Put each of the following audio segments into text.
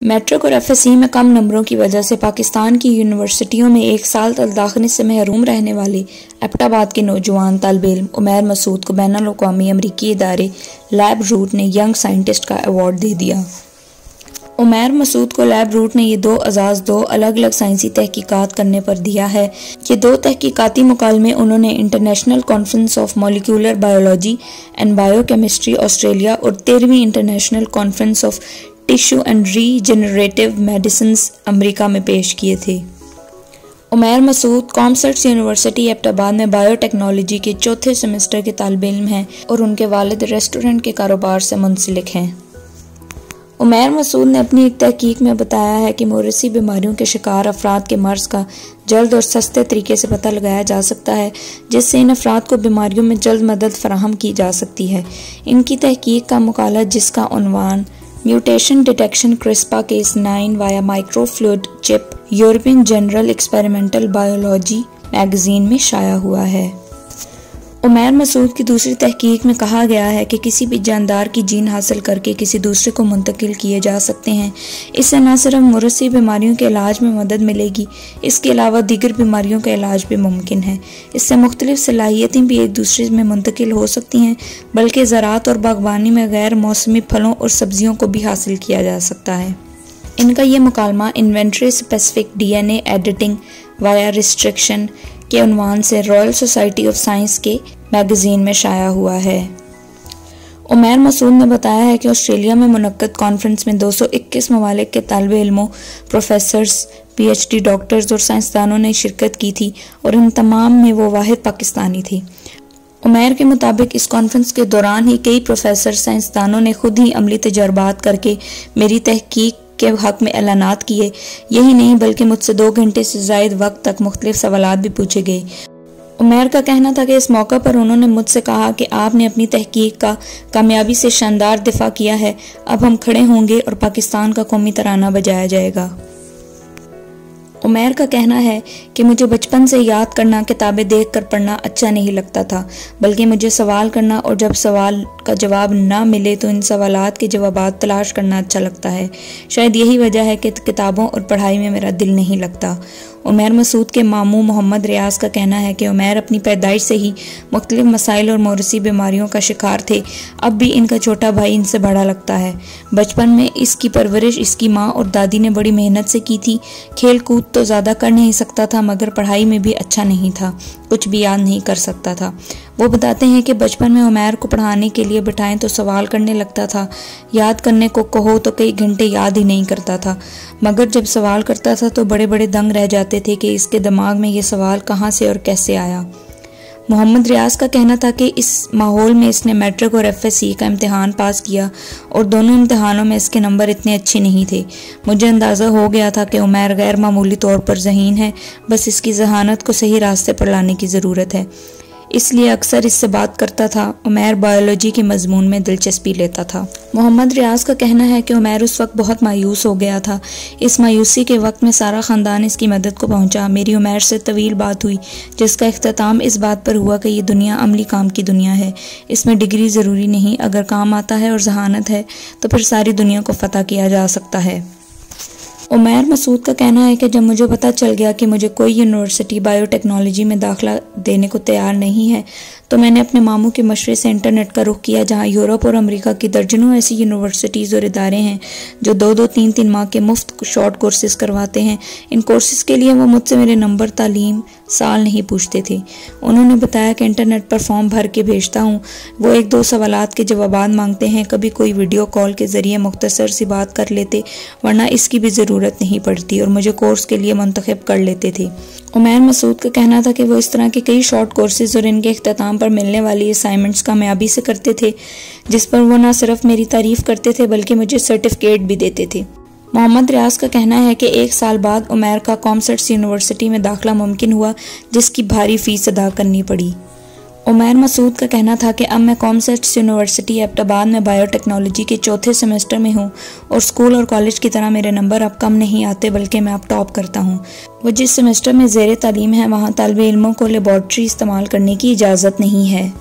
Matric और FSc में कम नंबरों की वजह से पाकिस्तान की यूनिवर्सिटियों में एक साल तक दाखिले से महरूम रहने वाले एबटाबाद के नौजवान तालिब इल्म उमैर मसूद को बैनुल अक़वामी अमरीकी इदारे लैब रूट ने यंग साइंटिस्ट का अवार्ड दे दिया। उमैर मसूद को लैब रूट ने ये दो अलग अलग साइंसी तहकीकात करने पर दिया है। ये दो तहकीकाती मुकालमे उन्होंने international conference of molecular biology and biochemistry Australia और 13वीं international conference of tissue and regenerative medicines America में पेश किए थे। उमैर मसूद कॉमसर्ट्स यूनिवर्सिटी एबटाबाद में बायोटेक्नोलॉजी के चौथे सेमेस्टर के तालिब इल्म हैं और उनके वालिद रेस्टोरेंट के कारोबार से मुंसलिक हैं। उमैर मसूद ने अपनी एक तहकीक में बताया है कि मौरूसी बीमारियों के शिकार अफराद के मर्ज का जल्द और सस्ते तरीके से पता लगाया जा सकता है, जिससे इन अफराद को बीमारियों में जल्द मदद फराहम की जा सकती है। इनकी तहकीक का मुकाला, जिसका उन्वान mutation detection CRISPR Cas 9 via microfluid chip, European journal experimental biology magazine में शाया हुआ है। उमैर मसूद की दूसरी तहकीक में कहा गया है कि किसी भी जानदार की जीन हासिल करके किसी दूसरे को मुंतकिल किए जा सकते हैं। इससे न सिर्फ मौरूसी बीमारियों के इलाज में मदद मिलेगी, इसके अलावा दीगर बीमारियों का इलाज भी मुमकिन है। इससे मुख्तलिफ सलाहियतें भी एक दूसरे में मुंतकिल हो सकती हैं, बल्कि ज़राअत और बागवानी में गैर मौसमी फलों और सब्जियों को भी हासिल किया जा सकता है। इनका ये मुकालमा inventory specific DNA editing via restriction के उन्वान से रॉयल सोसाइटी ऑफ साइंस के मैगजीन में शाया हुआ है। उमैर मसूद ने बताया है कि ऑस्ट्रेलिया में मुनक्कद कॉन्फ्रेंस में 221 ममालिक के तालिब इल्मों, प्रोफेसर्स, PhD डॉक्टर्स और साइंसदानों ने शिरकत की थी और इन तमाम में वो वाहिद पाकिस्तानी थी। उमैर के मुताबिक इस कॉन्फ्रेंस के दौरान ही कई प्रोफेसर साइंसदानों ने खुद ही अमली तजर्बात करके मेरी तहकीक के हक में ऐलानात किए। यही नहीं बल्कि मुझसे 2 घंटे से ज़ायद वक्त तक मुख्तलिफ सवालात भी पूछे गए। उमैर का कहना था कि इस मौका पर उन्होंने मुझसे कहा कि आपने अपनी तहकीक का कामयाबी से शानदार दिफा किया है, अब हम खड़े होंगे और पाकिस्तान का कौमी तराना बजाया जाएगा। उमैर का कहना है कि मुझे बचपन से याद करना, किताबें देख कर पढ़ना अच्छा नहीं लगता था, बल्कि मुझे सवाल करना और जब सवाल का जवाब ना मिले तो इन सवालात के जवाबात तलाश करना अच्छा लगता है। शायद यही वजह है कि किताबों और पढ़ाई में मेरा दिल नहीं लगता। उमैर मसूद के मामू मोहम्मद रियाज का कहना है कि उमैर अपनी पैदाइश से ही मुख्तलिफ मसाइल और मौरूसी बीमारियों का शिकार थे। अब भी इनका छोटा भाई इनसे बड़ा लगता है। बचपन में इसकी परवरिश इसकी माँ और दादी ने बड़ी मेहनत से की थी। खेल कूद तो ज़्यादा कर नहीं सकता था, मगर पढ़ाई में भी अच्छा नहीं था, कुछ भी याद नहीं कर सकता था। वो बताते हैं कि बचपन में उमैर को पढ़ाने के लिए बिठाएं तो सवाल करने लगता था, याद करने को कहो तो कई घंटे याद ही नहीं करता था, मगर जब सवाल करता था तो बड़े बड़े दंग रह जाते थे कि इसके दिमाग में ये सवाल कहाँ से और कैसे आया। मोहम्मद रियाज का कहना था कि इस माहौल में इसने मैट्रिक और एफएससी का इम्तिहान पास किया और दोनों इम्तिहानों में इसके नंबर इतने अच्छे नहीं थे। मुझे अंदाज़ा हो गया था कि उमैर गैर मामूली तौर पर ज़हीन है, बस इसकी जहानत को सही रास्ते पर लाने की ज़रूरत है, इसलिए अक्सर इससे बात करता था। उमैर बायोलॉजी के मजमून में दिलचस्पी लेता था। मोहम्मद रियाज का कहना है कि उमैर उस वक्त बहुत मायूस हो गया था। इस मायूसी के वक्त में सारा ख़ानदान इसकी मदद को पहुंचा। मेरी उमैर से तवील बात हुई, जिसका इख्तिताम इस बात पर हुआ कि ये दुनिया अमली काम की दुनिया है, इसमें डिग्री ज़रूरी नहीं, अगर काम आता है और जहानत है तो फिर सारी दुनिया को फ़तह किया जा सकता है। उमैर मसूद का कहना है कि जब मुझे पता चल गया कि मुझे कोई यूनिवर्सिटी बायोटेक्नोलॉजी में दाखिला देने को तैयार नहीं है, तो मैंने अपने मामू के मशवरे से इंटरनेट का रुख किया, जहां यूरोप और अमेरिका की दर्जनों ऐसी यूनिवर्सिटीज़ और इदारे हैं जो 2-2, 3-3 माह के मुफ्त शॉर्ट कोर्सेज करवाते हैं। इन कोर्सेज के लिए वो मुझसे मेरे नंबर, तालीम, साल नहीं पूछते थे। उन्होंने बताया कि इंटरनेट पर फॉर्म भर के भेजता हूँ, वो 1-2 सवालात के जवाब मांगते हैं, कभी कोई वीडियो कॉल के ज़रिए मुख्तसर सी बात कर लेते, वरना इसकी भी ज़रूरत नहीं पड़ती, और मुझे कोर्स के लिए मुंतखब कर लेते थे। उमैर मसूद का कहना था कि वो इस तरह के कई शॉर्ट कोर्सेज और इनके इख्तिताम पर मिलने वाली असाइनमेंट्स कामयाबी से करते थे, जिस पर वो न सिर्फ मेरी तारीफ़ करते थे बल्कि मुझे सर्टिफिकेट भी देते थे। मोहम्मद रियाज का कहना है कि 1 साल बाद उमैर का कॉमसर्ट्स यूनिवर्सिटी में दाखिला मुमकिन हुआ, जिसकी भारी फीस अदा करनी पड़ी। उमैर मसूद का कहना था कि अब मैं कॉमसर्ट्स यूनिवर्सिटी एबटाबाद में बायोटेक्नोलॉजी के चौथे सेमेस्टर में हूँ और स्कूल और कॉलेज की तरह मेरे नंबर अब कम नहीं आते, बल्कि मैं अब टॉप करता हूँ। वो जिस सेमेस्टर में ज़ेरे तालीम है, वहाँ तालिब इल्मों को लेबॉर्ट्री इस्तेमाल करने की इजाज़त नहीं है।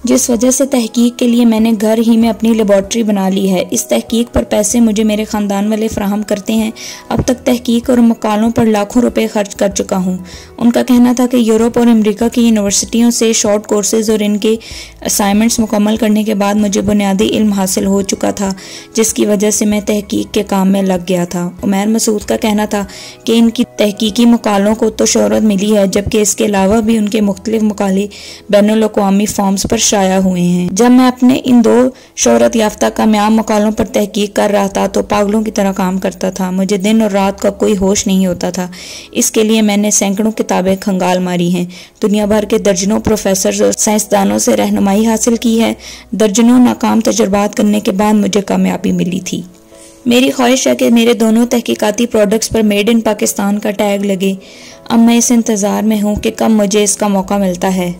जिस वजह से तहकीक के लिए मैंने घर ही में अपनी लेबॉर्ट्री बना ली है। इस तहकीक पर पैसे मुझे मेरे ख़ानदान वाले फ़राहम करते हैं। अब तक तहकीक और मकालों पर लाखों रुपए खर्च कर चुका हूँ। उनका कहना था कि यूरोप और अमेरिका की यूनिवर्सिटियों से शॉर्ट कोर्सेज़ और इनके असाइनमेंट्स मुकम्मल करने के बाद मुझे बुनियादी इल्म हासिल हो चुका था, जिसकी वजह से मैं तहकीक के काम में लग गया था। उमैर मसूद का कहना था कि इनकी तहकीकी मकालों को तो शोहरत मिली है, जबकि इसके अलावा भी उनके मुख्तलिफ मकाले बैनुल अक़वामी फॉर्म्स पर शाया हुए हैं। जब मैं अपने इन 2 शोहरत याफ्ता कामयाब मकालों पर तहकीक कर रहा था तो पागलों की तरह काम करता था। मुझे दिन और रात का कोई होश नहीं होता था। इसके लिए मैंने सैकड़ों किताबें खंगाल मारी हैं, दुनिया भर के दर्जनों प्रोफेसर और साइंसदानों से रहनुमाई हासिल की है। दर्जनों नाकाम तजुर्बात करने के बाद मुझे कामयाबी मिली थी। मेरी ख्वाहिश है कि मेरे दोनों तहकीकाती प्रोडक्ट्स पर मेड इन पाकिस्तान का टैग लगे। अब मैं इस इंतज़ार में हूँ कि कब मुझे इसका मौका मिलता है।